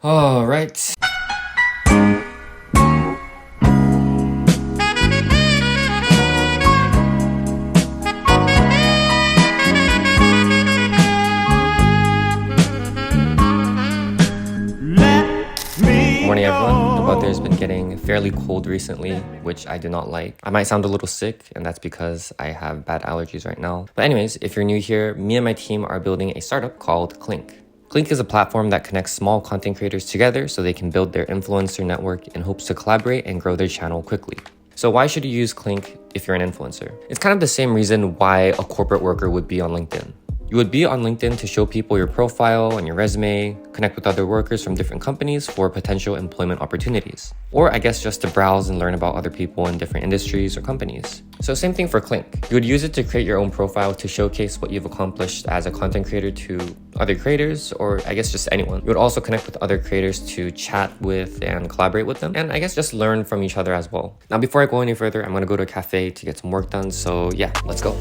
All right. Morning everyone. The weather's been getting fairly cold recently, which I do not like. I might sound a little sick, and that's because I have bad allergies right now. But anyways, if you're new here, me and my team are building a startup called Clink. Clink is a platform that connects small content creators together so they can build their influencer network in hopes to collaborate and grow their channel quickly. So why should you use Clink if you're an influencer? It's kind of the same reason why a corporate worker would be on LinkedIn. You would be on LinkedIn to show people your profile and your resume, connect with other workers from different companies for potential employment opportunities. Or I guess just to browse and learn about other people in different industries or companies. So same thing for Clink. You would use it to create your own profile to showcase what you've accomplished as a content creator to other creators, or I guess just anyone. You would also connect with other creators to chat with and collaborate with them, and I guess just learn from each other as well. Now before I go any further, I'm gonna go to a cafe to get some work done, so yeah, let's go.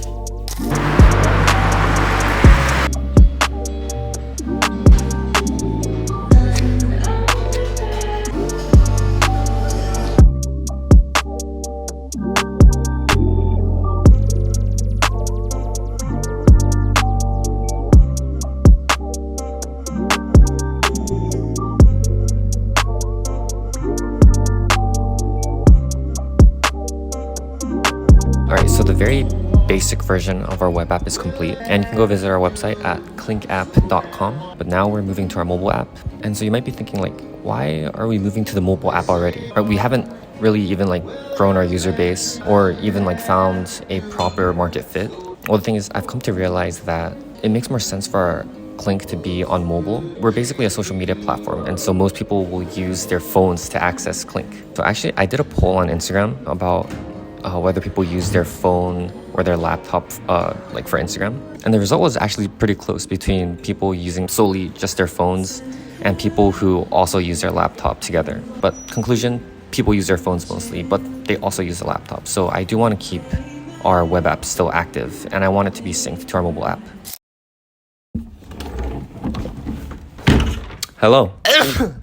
Alright, so the very basic version of our web app is complete, and you can go visit our website at clinkapp.com. But now we're moving to our mobile app, and so you might be thinking like, why are we moving to the mobile app already? Right, we haven't really even grown our user base or even found a proper market fit. Well, the thing is, I've come to realize that it makes more sense for our Clink to be on mobile. We're basically a social media platform, and so most people will use their phones to access Clink. So actually, I did a poll on Instagram about whether people use their phone or their laptop for Instagram. And the result was actually pretty close between people using solely just their phones and people who also use their laptop together. But conclusion, people use their phones mostly, but they also use a laptop. So I do want to keep our web app still active, and I want it to be synced to our mobile app. Hello.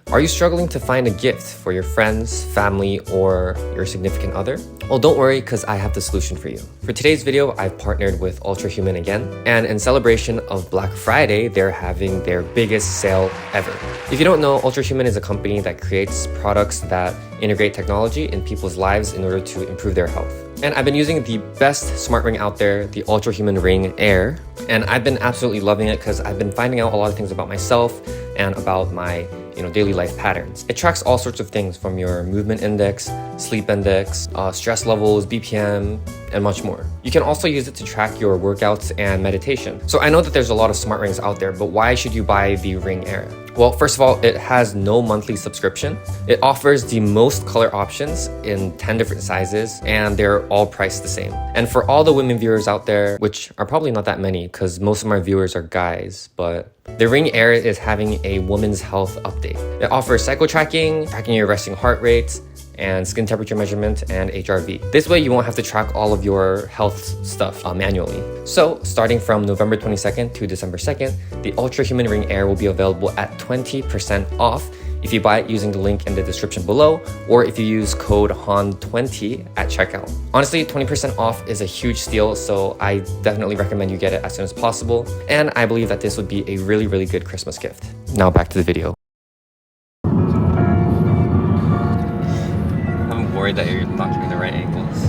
Are you struggling to find a gift for your friends, family, or your significant other? Well, don't worry, because I have the solution for you. For today's video, I've partnered with Ultrahuman again, and in celebration of Black Friday, they're having their biggest sale ever. If you don't know, Ultrahuman is a company that creates products that integrate technology in people's lives in order to improve their health. And I've been using the best smart ring out there, the ultrahuman Ring Air, and I've been absolutely loving it because I've been finding out a lot of things about myself and about my daily life patterns. It tracks all sorts of things from your movement index, sleep index, stress levels, BPM, and much more. You can also use it to track your workouts and meditation. So I know that there's a lot of smart rings out there, but why should you buy the Ring Air? Well, first of all, it has no monthly subscription. It offers the most color options in 10 different sizes, and they're all priced the same. And for all the women viewers out there, which are probably not that many because most of my viewers are guys, but the Ring Air is having a women's health update. It offers cycle tracking your resting heart rate, and skin temperature measurement, and HRV. This way you won't have to track all of your health stuff manually. So starting from November 22nd to December 2nd, the Ultrahuman Ring Air will be available at 20% off if you buy it using the link in the description below, or if you use code HAN20 at checkout. Honestly, 20% off is a huge steal, so I definitely recommend you get it as soon as possible. And I believe that this would be a really, really good Christmas gift. Now back to the video. I'm worried that you're not giving the right angles.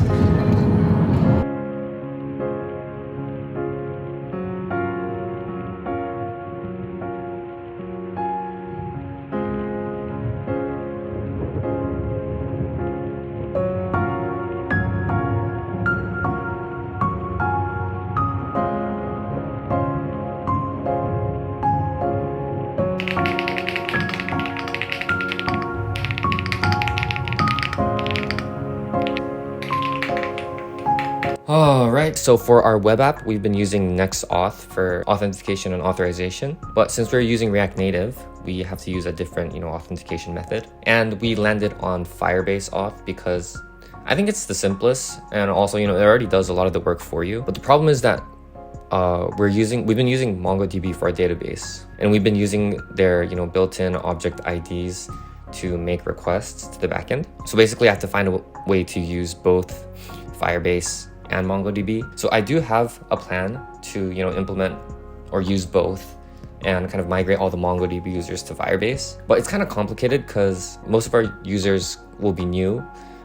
Alright, so for our web app, we've been using NextAuth for authentication and authorization. But since we're using React Native, we have to use a different, authentication method. And we landed on Firebase Auth because I think it's the simplest. And also, it already does a lot of the work for you. But the problem is that we've been using MongoDB for our database, and we've been using their built-in object IDs to make requests to the backend. So basically I have to find a way to use both Firebase and MongoDB. So I do have a plan to implement or use both and kind of migrate all the MongoDB users to Firebase. But it's kind of complicated because most of our users will be new,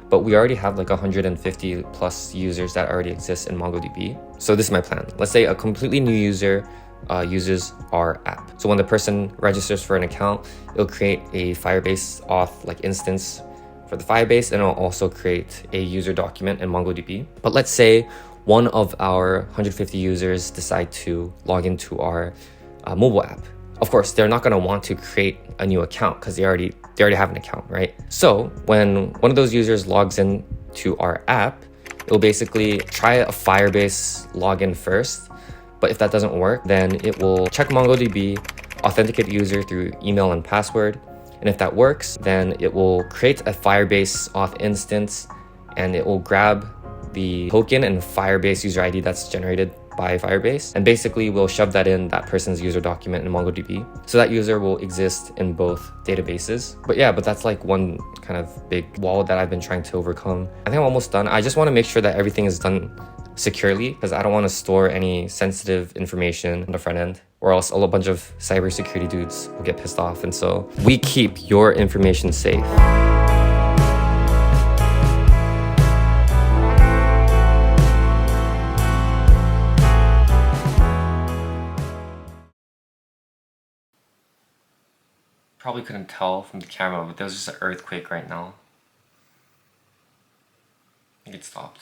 but we already have like 150 plus users that already exist in MongoDB. So this is my plan. Let's say a completely new user uses our app. So when the person registers for an account, it'll create a Firebase auth instance for the Firebase, and it'll also create a user document in MongoDB. But let's say one of our 150 users decide to log into our mobile app. Of course, they're not going to want to create a new account because they already have an account, right? So when one of those users logs in to our app, it'll basically try a Firebase login first. But if that doesn't work, then it will check MongoDB, authenticate user through email and password. And if that works, then it will create a Firebase auth instance, and it will grab the token and Firebase user ID that's generated by Firebase, and basically we'll shove that in that person's user document in MongoDB. So that user will exist in both databases. But that's like one kind of big wall that I've been trying to overcome. I think I'm almost done. I just want to make sure that everything is done securely because I don't want to store any sensitive information on the front end, or else a bunch of cybersecurity dudes will get pissed off. And so we keep your information safe. Probably couldn't tell from the camera, but there was just an earthquake right now. I think it stopped.